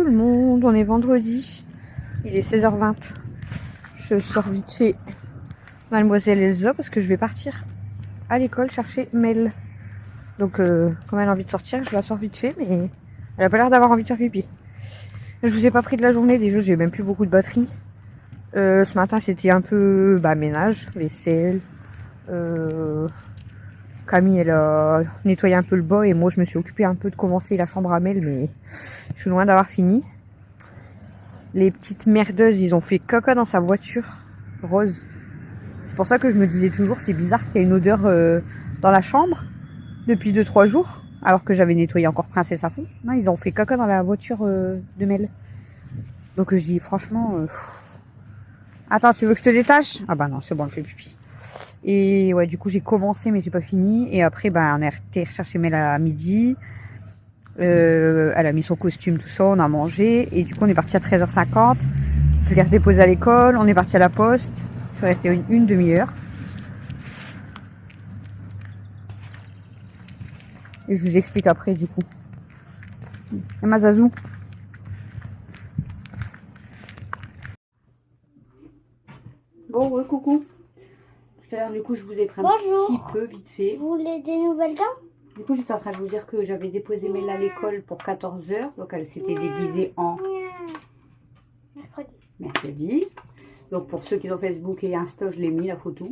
le monde, on est vendredi, il est 16h20. Je sors vite fait Mademoiselle Elsa parce que je vais partir à l'école chercher Mel. Donc comme elle a envie de sortir, je la sors vite fait, mais elle a pas l'air d'avoir envie de faire pipi. Je vous ai pas pris de la journée, déjà j'ai même plus beaucoup de batterie. Ce matin c'était un peu ménage, vaisselle. Camille elle a nettoyé un peu le bas et moi je me suis occupée un peu de commencer la chambre à Mel, mais je suis loin d'avoir fini. Les petites merdeuses, ils ont fait caca dans sa voiture rose. C'est pour ça que je me disais toujours, c'est bizarre qu'il y ait une odeur dans la chambre depuis 2-3 jours, alors que j'avais nettoyé encore Princesse à fond. Non, ils ont fait caca dans la voiture de Mel. Donc je dis franchement... Attends, tu veux que je te détache? Ah bah non, c'est bon, elle fait pipi. Et ouais, du coup, j'ai commencé, mais j'ai pas fini. Et après, on a été rechercher Mel à midi. Elle a mis son costume, tout ça, on a mangé. Et du coup, on est parti à 13h50. Je l'ai redéposé à l'école. On est parti à la poste. Je suis restée une demi-heure. Et je vous explique après, du coup. Et ma Zazou. Bon, coucou. Tout à l'heure, du coup, je vous ai pris un petit peu, vite fait. Vous voulez des nouvelles dents? Du coup, j'étais en train de vous dire que j'avais déposé Mel à l'école pour 14h. Donc, elle s'était déguisée en mercredi. Donc, pour ceux qui ont Facebook et Insta, je l'ai mis la photo.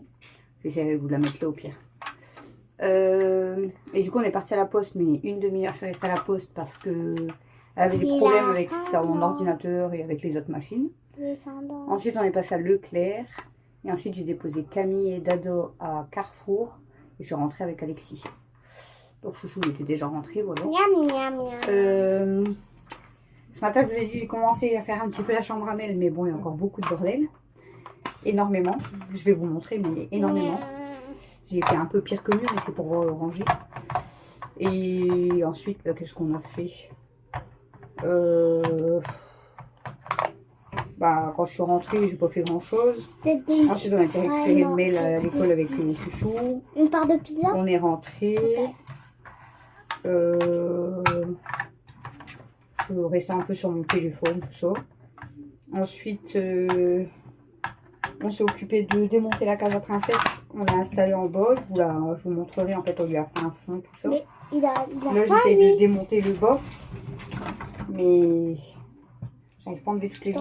J'essaierai de vous la mettre là au pire. Et du coup, on est parti à la poste, mais une demi-heure, je suis restée à la poste parce que elle avait des problèmes avec son ordinateur et avec les autres machines. Ensuite, on est passé à Leclerc. Et ensuite, j'ai déposé Camille et Dado à Carrefour. Et je suis rentrée avec Alexis. Donc, Chouchou il était déjà rentré, voilà. Ce matin, je vous ai dit, j'ai commencé à faire un petit peu la chambre à Mel. Mais bon, il y a encore beaucoup de bordel. Énormément. Je vais vous montrer, mais énormément. J'ai fait un peu pire que mieux, mais c'est pour ranger. Et ensuite, qu'est-ce qu'on a fait? Quand je suis rentrée, j'ai pas fait grand chose. Ensuite, on a été récupérer Mel à l'école avec Chouchou. Une part de pizza. On est rentré. Je restais un peu sur mon téléphone, tout ça. Ensuite, on s'est occupé de démonter la cage à princesse. On l'a installée en bas. Je vous montrerai. En fait, on lui a fait un fond, tout ça. Mais il a là, j'essaie de démonter le bas. Mais j'arrive pas à enlever toutes les vis.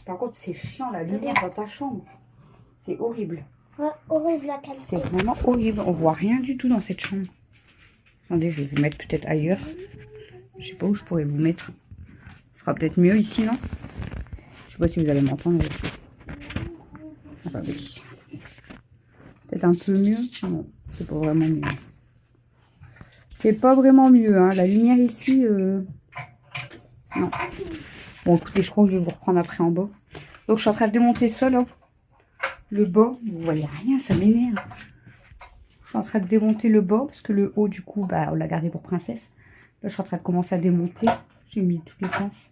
Par contre, c'est chiant la lumière dans ta chambre. C'est horrible. Ouais, horrible la qualité. C'est vraiment horrible. On voit rien du tout dans cette chambre. Attendez, je vais vous mettre peut-être ailleurs. Je sais pas où je pourrais vous mettre. Ce sera peut-être mieux ici, non? Je sais pas si vous allez m'entendre. Ah bah oui. Peut-être un peu mieux. Non, c'est pas vraiment mieux. C'est pas vraiment mieux, hein. La lumière ici, non. Bon, écoutez, je crois que je vais vous reprendre après en bas. Donc, je suis en train de démonter ça, là. Le bas, vous voyez rien, ça m'énerve. Je suis en train de démonter le bas, parce que le haut, du coup, on l'a gardé pour princesse. Là, je suis en train de commencer à démonter. J'ai mis toutes les planches.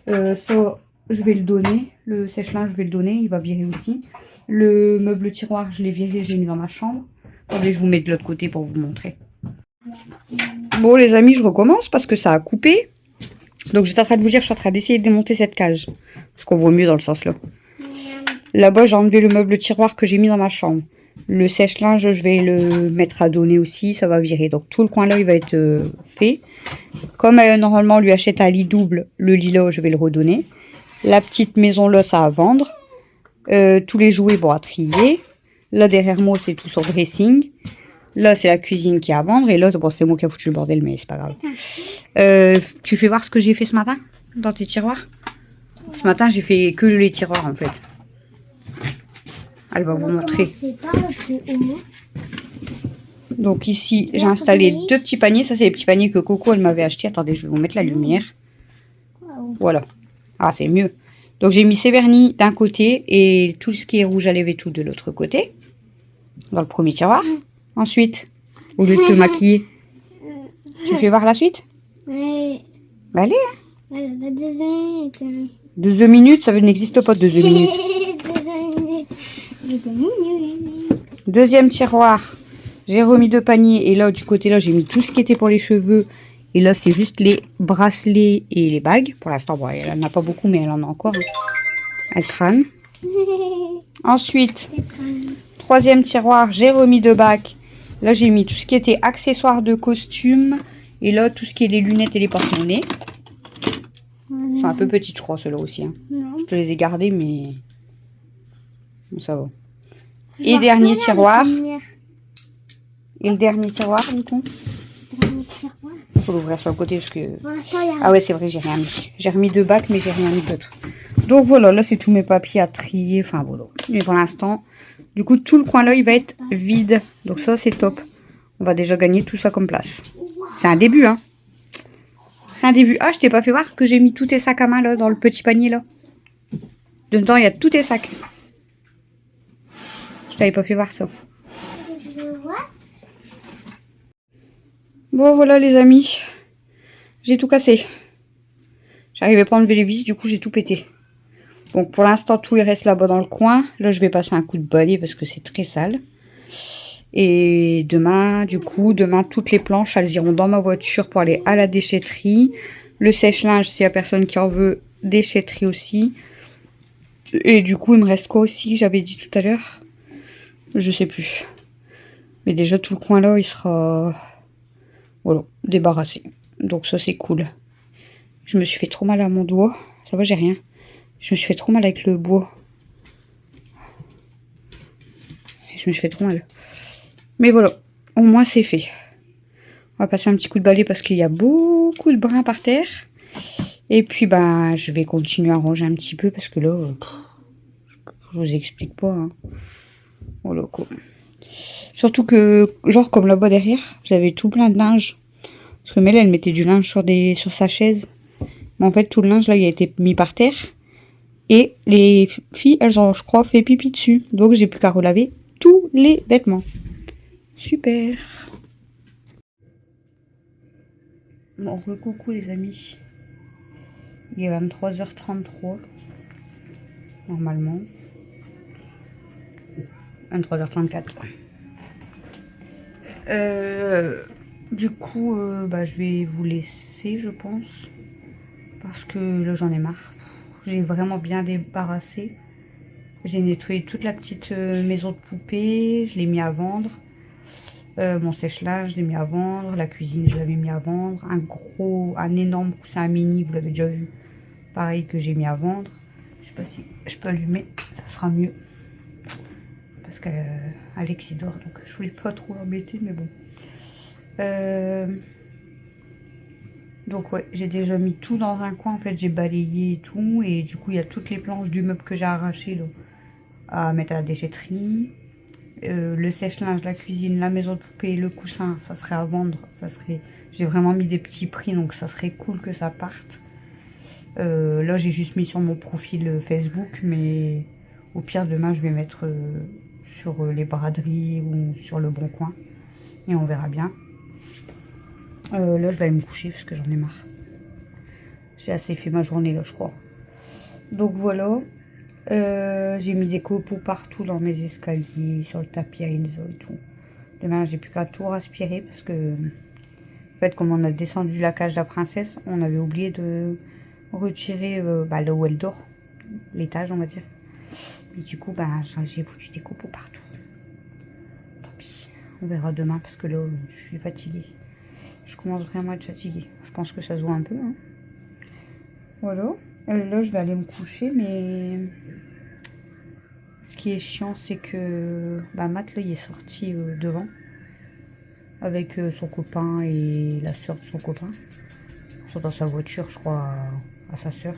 Ça, je vais le donner. Le sèche-linge, je vais le donner. Il va virer aussi. Le meuble tiroir, je l'ai viré, je l'ai mis dans ma chambre. Attendez, je vous mets de l'autre côté pour vous montrer. Bon, les amis, je recommence parce que ça a coupé. Donc, j'étais en train de vous dire, je suis en train d'essayer de démonter cette cage. Parce qu'on voit mieux dans le sens là. Là-bas, j'ai enlevé le meuble tiroir que j'ai mis dans ma chambre. Le sèche-linge, je vais le mettre à donner aussi. Ça va virer. Donc, tout le coin là, il va être fait. Comme normalement, on lui achète un lit double, le lit là, je vais le redonner. La petite maison là, ça à vendre. Tous les jouets, à trier. Là, derrière moi, c'est tout son dressing. Là, c'est la cuisine qui est à vendre. Et là, c'est moi qui ai foutu le bordel, mais c'est pas grave. Tu fais voir ce que j'ai fait ce matin dans tes tiroirs? Ce matin, j'ai fait que les tiroirs, en fait. Elle va vous montrer. Donc ici, j'ai installé 2 petits paniers. Ça, c'est les petits paniers que Coco, elle m'avait acheté. Attendez, je vais vous mettre la lumière. Voilà. Ah, c'est mieux. Donc, j'ai mis ces vernis d'un côté et tout ce qui est rouge à lèvres et tout de l'autre côté. Dans le premier tiroir. Ensuite, au lieu de te maquiller, tu fais voir la suite? Oui. Allez, hein. 2 minutes. 2 minutes, ça n'existe pas 2 minutes. 2 minutes. Deuxième tiroir, j'ai remis 2 paniers. Et là, du côté là, j'ai mis tout ce qui était pour les cheveux Et là, c'est juste les bracelets et les bagues. Pour l'instant, bon, elle en a pas beaucoup, mais elle en a encore. Elle crâne. Ensuite, troisième tiroir, j'ai remis deux bacs. Là, j'ai mis tout ce qui était accessoires de costume. Et là, tout ce qui est les lunettes et les porte-monnaies. Ils sont un peu petites, je crois, ceux-là aussi. Hein. Je les ai gardés, mais bon, ça va. Et dernier tiroir. Et le dernier tiroir, du coup. Il faut l'ouvrir sur le côté parce que... Ah ouais, c'est vrai, j'ai rien mis. J'ai remis deux bacs, mais j'ai rien mis d'autre. Donc voilà, là, c'est tous mes papiers à trier. Enfin, voilà. Mais pour l'instant, du coup, tout le coin là, il va être vide. Donc ça, c'est top. On va déjà gagner tout ça comme place. C'est un début, hein. C'est un début. Ah, je t'ai pas fait voir que j'ai mis tous tes sacs à main, là, dans le petit panier, là. Dedans, il y a tous tes sacs. Je t'avais pas fait voir ça. Bon, voilà, les amis. J'ai tout cassé. J'arrivais pas à enlever les vis, du coup, j'ai tout pété. Donc, pour l'instant, tout il reste là-bas dans le coin. Là, je vais passer un coup de balai parce que c'est très sale. Et demain, du coup, demain, toutes les planches, elles iront dans ma voiture pour aller à la déchetterie. Le sèche-linge, s'il y a personne qui en veut, déchetterie aussi. Et du coup, il me reste quoi aussi, j'avais dit tout à l'heure? Je sais plus. Mais déjà, tout le coin là, il sera... Voilà, débarrassé. Donc ça, c'est cool. Je me suis fait trop mal à mon doigt. Ça va, j'ai rien. Je me suis fait trop mal avec le bois. Je me suis fait trop mal. Mais voilà, au moins c'est fait. On va passer un petit coup de balai parce qu'il y a beaucoup de brins par terre. Et puis, ben, je vais continuer à ranger un petit peu parce que là, je vous explique pas. Hein. Voilà, quoi. Surtout que, genre, comme là-bas derrière, j'avais tout plein de linge. Parce que Mel, elle mettait du linge sur sa chaise. Mais en fait, tout le linge, là, il a été mis par terre. Et les filles, elles ont, je crois, fait pipi dessus. Donc, j'ai plus qu'à relaver tous les vêtements. Super. Bon, coucou les amis. Il est 23h33. Normalement. 23h34. Du coup, bah, je vais vous laisser, je pense. Parce que là, j'en ai marre. J'ai vraiment bien débarrassé. J'ai nettoyé toute la petite maison de poupée. Je l'ai mis à vendre. Mon sèche-linge, je l'ai mis à vendre. La cuisine, je l'avais mis à vendre. Un énorme coussin à mini, vous l'avez déjà vu. Pareil que j'ai mis à vendre. Je sais pas si je peux allumer, ça sera mieux. Parce qu'Alex il dort, donc je voulais pas trop l'embêter, mais bon. Donc ouais, j'ai déjà mis tout dans un coin. En fait, j'ai balayé et tout. Et du coup, il y a toutes les planches du meuble que j'ai arraché là, à mettre à la déchetterie. Le sèche-linge, la cuisine, la maison de poupée, le coussin, ça serait à vendre. J'ai vraiment mis des petits prix, donc ça serait cool que ça parte. Là, j'ai juste mis sur mon profil Facebook, mais au pire, demain, je vais mettre sur les braderies ou sur le bon coin. Et on verra bien. Là, je vais aller me coucher parce que j'en ai marre. J'ai assez fait ma journée, là, je crois. Donc, voilà. J'ai mis des copeaux partout dans mes escaliers, sur le tapis à Elsa et tout. Demain, j'ai plus qu'à tout aspirer parce que, en fait, comme on a descendu la cage de la princesse, on avait oublié de retirer là où elle dort, l'étage, on va dire. Et du coup, j'ai foutu des copeaux partout. Tant pis, on verra demain parce que là, je suis fatiguée. Je commence vraiment à être fatiguée. Je pense que ça se voit un peu. Hein. Voilà. Là, je vais aller me coucher, mais ce qui est chiant, c'est que Matt, là, il est sorti devant avec son copain et la soeur de son copain. Ils sont dans sa voiture, je crois, à sa soeur.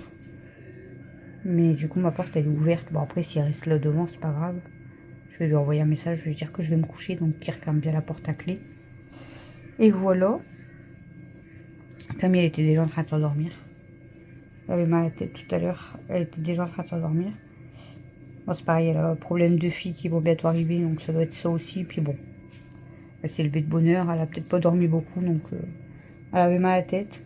Mais du coup, ma porte, elle est ouverte. Bon, après, s'il reste là devant, c'est pas grave. Je vais lui envoyer un message, je vais lui dire que je vais me coucher, donc qu'il referme bien la porte à clé. Et voilà. Camille, elle était déjà en train de s'endormir. J'avais mal à la tête tout à l'heure. Elle était déjà en train de s'endormir. Bon, c'est pareil, elle a un problème de fille qui va bientôt arriver, donc ça doit être ça aussi. Puis bon, elle s'est levée de bonne heure, elle a peut-être pas dormi beaucoup, donc elle avait mal à la tête.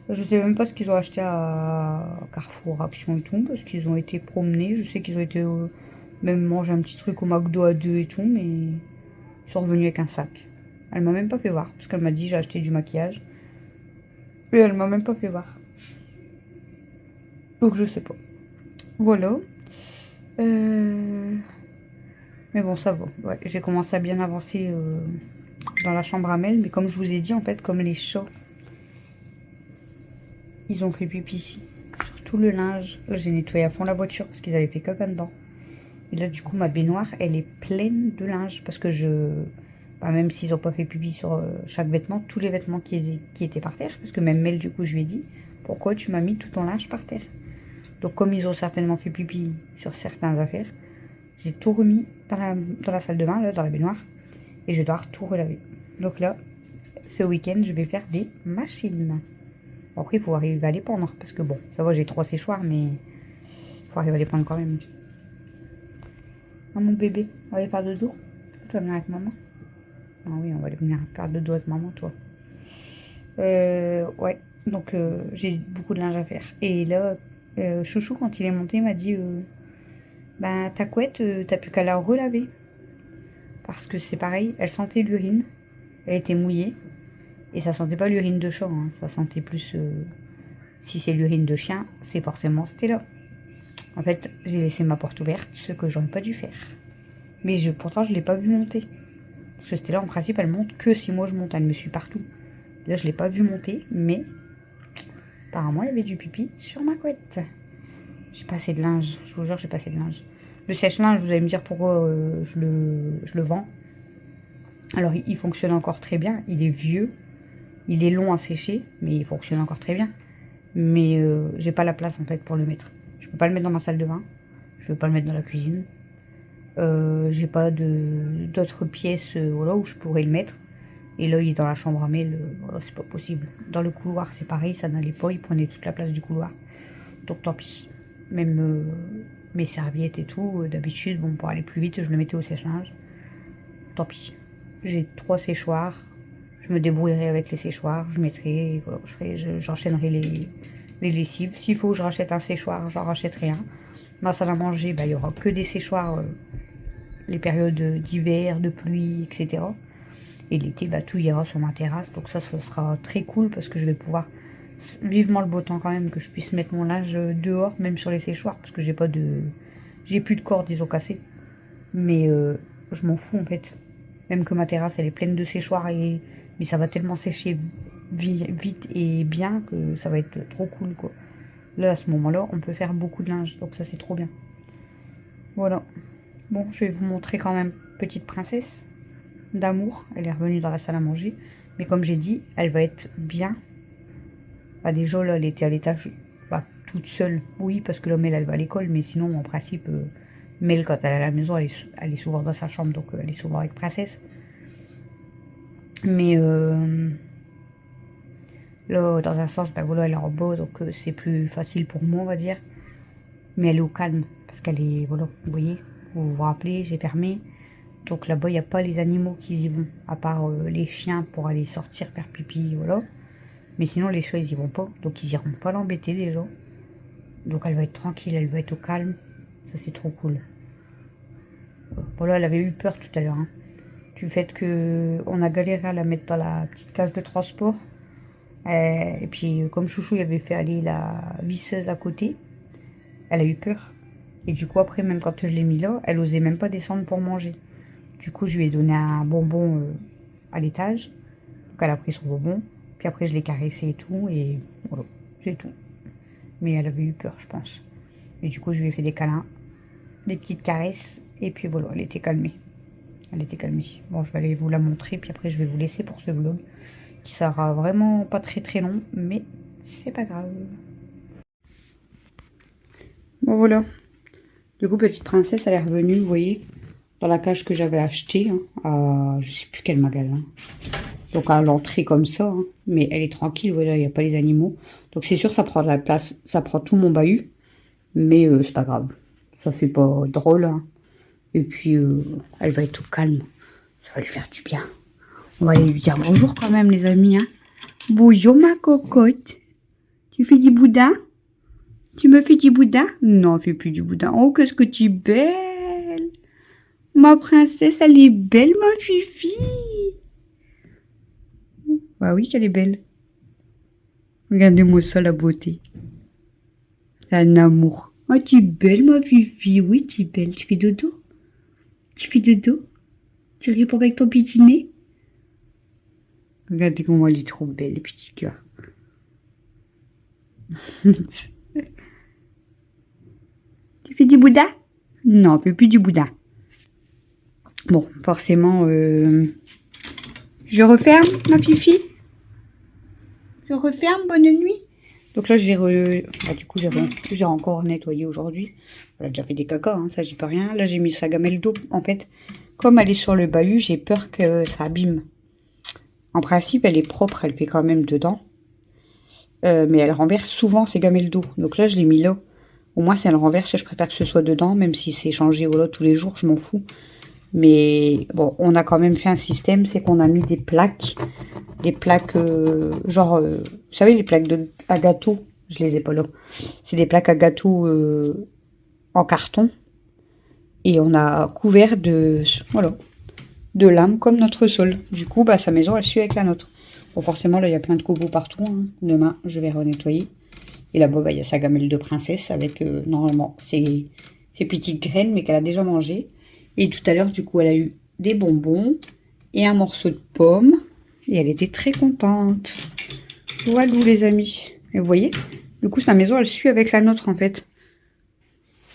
Je sais même pas ce qu'ils ont acheté à Carrefour, Action et tout, parce qu'ils ont été promenés. Je sais qu'ils ont été même manger un petit truc au McDo à deux et tout, mais ils sont revenus avec un sac. Elle m'a même pas fait voir, parce qu'elle m'a dit j'ai acheté du maquillage. Et elle m'a même pas fait voir. Donc je sais pas. Voilà. Mais bon, ça va. Ouais, j'ai commencé à bien avancer dans la chambre à Mel. Mais comme je vous ai dit, en fait, comme les chats, ils ont fait pipi sur tout le linge. Là, j'ai nettoyé à fond la voiture parce qu'ils avaient fait caca dedans. Et là, du coup, ma baignoire, elle est pleine de linge. Parce que bah, même s'ils n'ont pas fait pipi sur chaque vêtement, tous les vêtements qui étaient par terre. Parce que même Mel, du coup, je lui ai dit, pourquoi tu m'as mis tout ton linge par terre? Donc, comme ils ont certainement fait pipi sur certaines affaires, j'ai tout remis dans la salle de bain, là, dans la baignoire. Et je dois tout relaver. Donc là, ce week-end, je vais faire des machines. Bon, après, il faut arriver à les pendre. Parce que bon, ça va, j'ai 3 séchoirs, mais il faut arriver à les pendre quand même. Ah, mon bébé, on va aller faire dodo. Tu vas venir avec maman? Ah oui, on va aller venir faire dodo avec maman, toi. Ouais, donc j'ai beaucoup de linge à faire. Et là, Chouchou, quand il est monté, il m'a dit bah, ta couette, t'as plus qu'à la relaver. Parce que c'est pareil, elle sentait l'urine. Elle était mouillée. Et ça sentait pas l'urine de chat, hein, ça sentait plus... si c'est l'urine de chien, c'est forcément c'était là. En fait, j'ai laissé ma porte ouverte, ce que j'aurais pas dû faire. Mais pourtant, je l'ai pas vu monter. Parce que c'était là, en principe, elle monte que si moi je monte, elle me suit partout. Là, je l'ai pas vu monter, mais apparemment, il y avait du pipi sur ma couette. J'ai pas assez de linge, je vous jure, j'ai pas assez de linge. Le sèche-linge, vous allez me dire pourquoi je le vends. Alors, il fonctionne encore très bien, il est vieux. Il est long à sécher, mais il fonctionne encore très bien. Mais j'ai pas la place en fait pour le mettre. Je peux pas le mettre dans ma salle de bain. Je peux pas le mettre dans la cuisine. J'ai pas d'autres pièces voilà, où je pourrais le mettre. Et là, il est dans la chambre à Mel. Voilà, c'est pas possible. Dans le couloir, c'est pareil, ça n'allait pas. Il prenait toute la place du couloir. Donc tant pis. Même mes serviettes et tout, d'habitude, bon, pour aller plus vite, je le mettais au sèche-linge. Tant pis. J'ai 3 séchoirs. Je me débrouillerai avec les séchoirs, je mettrai, voilà, j'enchaînerai les lessives. S'il faut que je rachète un séchoir, j'en rachèterai un. Ma salle à manger, bah, il n'y aura que des séchoirs, les périodes d'hiver, de pluie, etc. Et l'été, bah, tout ira sur ma terrasse. Donc ça sera très cool parce que je vais pouvoir, vivement le beau temps quand même, que je puisse mettre mon linge dehors, même sur les séchoirs, parce que j'ai plus de cordes, ils ont cassé. Mais je m'en fous en fait. Même que ma terrasse, elle est pleine de séchoirs, mais ça va tellement sécher vite et bien que ça va être trop cool, quoi. Là, à ce moment-là, on peut faire beaucoup de linge, donc ça, c'est trop bien. Voilà. Bon, je vais vous montrer quand même Petite Princesse d'amour. Elle est revenue dans la salle à manger. Mais comme j'ai dit, elle va être bien. Bah, déjà, là, elle était à l'étage, bah, toute seule. Oui, parce que là, Mel, elle va à l'école, mais sinon, en principe... Mel, quand elle est à la maison, elle est souvent dans sa chambre, donc elle est souvent avec Princesse. Mais là, dans un sens, ben voilà, elle est en bas, donc c'est plus facile pour moi, on va dire. Mais elle est au calme, parce qu'elle est, voilà, vous voyez, vous vous rappelez, j'ai fermé. Donc là-bas, il n'y a pas les animaux qui y vont, à part les chiens pour aller sortir faire pipi, voilà. Mais sinon, les chats, ils y vont pas, donc ils iront pas l'embêter déjà. Donc elle va être tranquille, elle va être au calme. Ça, c'est trop cool. Voilà, elle avait eu peur tout à l'heure, hein, du fait qu'on a galéré à la mettre dans la petite cage de transport. Et puis, comme Chouchou il avait fait aller la visseuse à côté, elle a eu peur. Et du coup, après, même quand je l'ai mis là, elle osait même pas descendre pour manger. Du coup, je lui ai donné un bonbon à l'étage. Donc, elle a pris son bonbon. Puis après, je l'ai caressé et tout. Et voilà, c'est tout. Mais elle avait eu peur, je pense. Et du coup, je lui ai fait des câlins, des petites caresses. Et puis voilà, elle était calmée. Elle était calmée. Bon, je vais aller vous la montrer. Puis après, je vais vous laisser pour ce vlog. Qui sera vraiment pas très très long. Mais c'est pas grave. Bon, voilà. Du coup, Petite Princesse, elle est revenue, vous voyez, dans la cage que j'avais achetée, hein, à je sais plus quel magasin. Donc à l'entrée comme ça, hein, mais elle est tranquille, voilà, il n'y a pas les animaux. Donc c'est sûr, ça prend de la place, ça prend tout mon bahut, mais c'est pas grave. Ça fait pas drôle, hein. Et puis, elle va être au calme. Ça va lui faire du bien. On va aller lui dire bonjour quand même, les amis, hein. Bonjour, ma cocotte. Tu fais du boudin? Tu me fais du boudin? Non, fais plus du boudin. Oh, qu'est-ce que tu es belle! Ma princesse, elle est belle, ma fifi! Bah oui, qu'elle est belle. Regardez-moi ça, la beauté. C'est un amour. Oh, tu es belle, ma Fifi. Oui, tu es belle. Tu fais dodo? Tu fais dodo? Tu réponds avec ton petit nez? Regardez comment elle est trop belle, le petit cœur. Tu fais du Bouddha? Non, on fait plus du Bouddha. Bon, forcément, je referme, ma Fifi. Je referme, bonne nuit. Donc là, du coup, j'ai encore nettoyé aujourd'hui. Elle a déjà fait des cacas, hein, ça, j'y peux rien. Là, j'ai mis sa gamelle d'eau. En fait, comme elle est sur le bahut, j'ai peur que ça abîme. En principe, elle est propre, elle fait quand même dedans. Mais elle renverse souvent ses gamelles d'eau. Donc là, je l'ai mis là. Au moins, si elle renverse, je préfère que ce soit dedans, même si c'est changé au lot tous les jours, je m'en fous. Mais bon, on a quand même fait un système, c'est qu'on a mis des plaques, genre, vous savez, les plaques à gâteau, je les ai pas là. C'est des plaques à gâteau en carton. Et on a couvert de lames comme notre sol. Du coup, bah, sa maison, elle suit avec la nôtre. Bon, forcément, là, il y a plein de copeaux partout. Hein. Demain, je vais renettoyer. Et là-bas, bah, il y a sa gamelle de princesse avec, normalement, ses petites graines, mais qu'elle a déjà mangé. Et tout à l'heure, du coup, elle a eu des bonbons et un morceau de pomme. Et elle était très contente. Voilà, les amis. Et vous voyez, du coup, sa maison, elle suit avec la nôtre, en fait.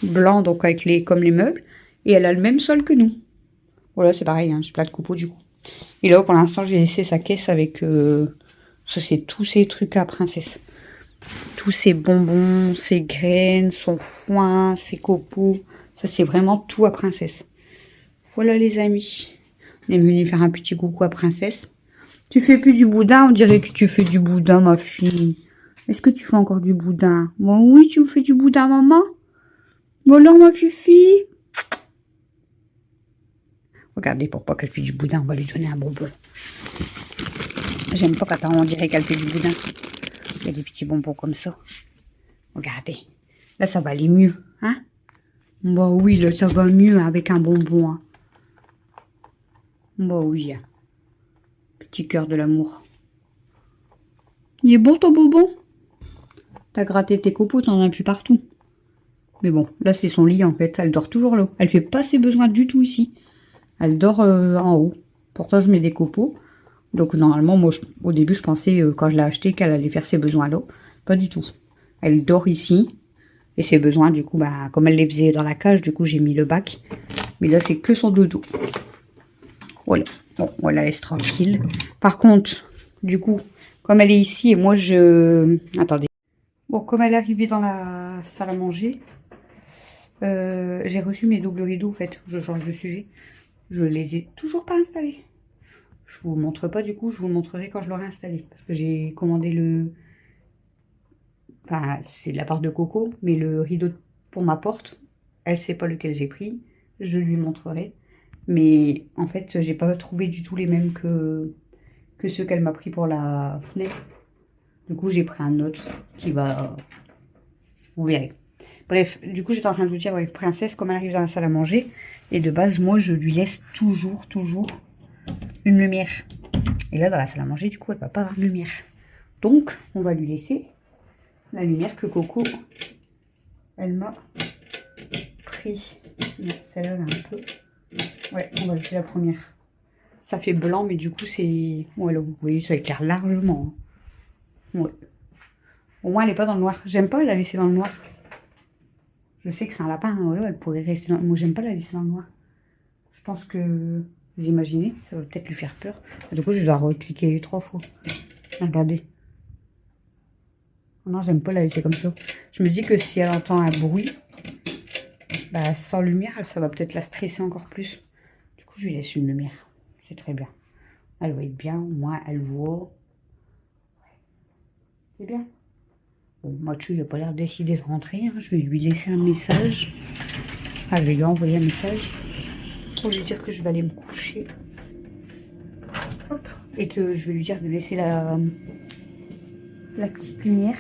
Blanc, donc comme les meubles. Et elle a le même sol que nous. Voilà, c'est pareil, hein, j'ai plein de copeaux, du coup. Et là, pour l'instant, j'ai laissé sa caisse avec... ça, c'est tous ces trucs à princesse. Tous ses bonbons, ses graines, son foin, ses copeaux. Ça, c'est vraiment tout à princesse. Voilà, les amis. On est venu faire un petit coucou à princesse. Tu fais plus du boudin? On dirait que tu fais du boudin, ma fille. Est-ce que tu fais encore du boudin? Bon, oui, tu me fais du boudin, maman. Bon, alors, ma fifi. Regardez, pour pas qu'elle fait du boudin, on va lui donner un bonbon. J'aime pas quand on dirait qu'elle fait du boudin. Il y a des petits bonbons comme ça. Regardez. Là, ça va aller mieux, hein? Bah oui, là, ça va mieux avec un bonbon, hein. Bah oui. Petit cœur de l'amour. Il est bon, ton bonbon? T'as gratté tes copeaux, t'en as plus partout. Mais bon, là, c'est son lit, en fait. Elle dort toujours là. Elle fait pas ses besoins du tout ici. Elle dort en haut. Pourtant, je mets des copeaux. Donc, normalement, moi, au début, je pensais, quand je l'ai acheté, qu'elle allait faire ses besoins là. Pas du tout. Elle dort ici. Et ses besoins, du coup, bah, comme elle les faisait dans la cage, du coup, j'ai mis le bac. Mais là, c'est que son dodo. Voilà. Bon, on la laisse tranquille. Par contre, du coup, comme elle est ici et moi, Attendez. Bon, comme elle est arrivée dans la salle à manger, j'ai reçu mes doubles rideaux, en fait. Je change de sujet. Je les ai toujours pas installés. Je vous montre pas, du coup, je vous le montrerai quand je l'aurai installé. Parce que j'ai commandé Enfin, c'est de la part de Coco, mais le rideau pour ma porte, elle sait pas lequel j'ai pris. Je lui montrerai. Mais en fait, j'ai pas trouvé du tout les mêmes que ceux qu'elle m'a pris pour la fenêtre. Du coup, j'ai pris un autre qui va... Vous verrez. Bref, du coup, j'étais en train de vous dire, ouais, princesse, comme elle arrive dans la salle à manger, et de base, moi, je lui laisse toujours une lumière. Et là, dans la salle à manger, du coup, elle va pas avoir de lumière. Donc, on va lui laisser la lumière que Coco, elle m'a pris. Celle-là, un peu. Ouais, on va laisser la première. Ça fait blanc, mais du coup, c'est... Ouais, là, vous voyez, ça éclaire largement. Ouais. Au moins, elle n'est pas dans le noir. J'aime pas la laisser dans le noir. Je sais que c'est un lapin, hein, voilà, elle pourrait rester dans... Moi, j'aime pas la laisser dans le noir. Je pense que... Vous imaginez, ça va peut-être lui faire peur. Du coup, je vais devoir recliquer 3 fois. Regardez. Non, j'aime pas la laisser comme ça. Je me dis que si elle entend un bruit, bah, sans lumière, ça va peut-être la stresser encore plus. Du coup, je lui laisse une lumière. C'est très bien. Elle va être bien, au moins, elle voit. C'est bien. Bon, Mathieu, il n'a pas l'air décidé de rentrer. Hein. Je vais lui laisser un message. Enfin, je vais lui envoyer un message pour lui dire que je vais aller me coucher. Hop. Et que je vais lui dire de laisser la petite lumière.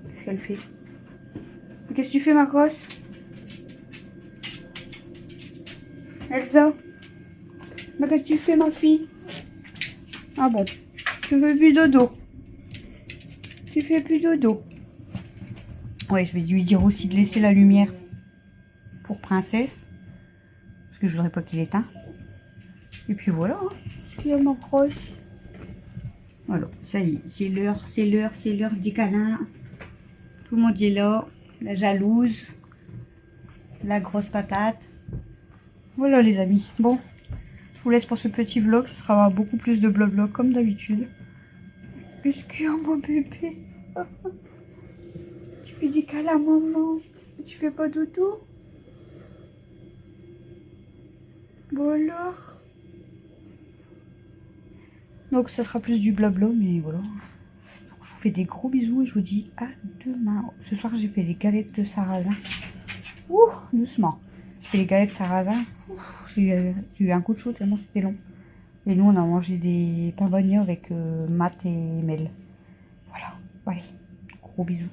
Qu'est-ce qu'elle fait? Qu'est-ce que tu fais, ma grosse? Elsa? Qu'est-ce que tu fais, ma fille? Ah bon, tu veux plus dodo? Tu fais plus dodo. Ouais, je vais lui dire aussi de laisser la lumière pour Princesse. Parce que je voudrais pas qu'il éteint. Et puis voilà, hein, ce qu'il y a m'accroche. Voilà, ça y est, c'est l'heure des câlins. Tout le monde est là. La jalouse. La grosse patate. Voilà les amis. Bon, je vous laisse pour ce petit vlog. Ce sera beaucoup plus de blabla comme d'habitude. Qu'est-ce qu'il y a mon bébé? Tu fais des câlins à maman. Tu fais pas dodo? Bon alors. Donc ça sera plus du blabla, mais voilà. Donc, je vous fais des gros bisous et je vous dis à demain. Ce soir j'ai fait des galettes de sarrasin. Ouh, doucement. J'ai fait les galettes de sarrasin. J'ai eu un coup de chaud tellement c'était long. Et nous on a mangé des pains bagnats avec Matt et Mel. Voilà, allez, gros bisous.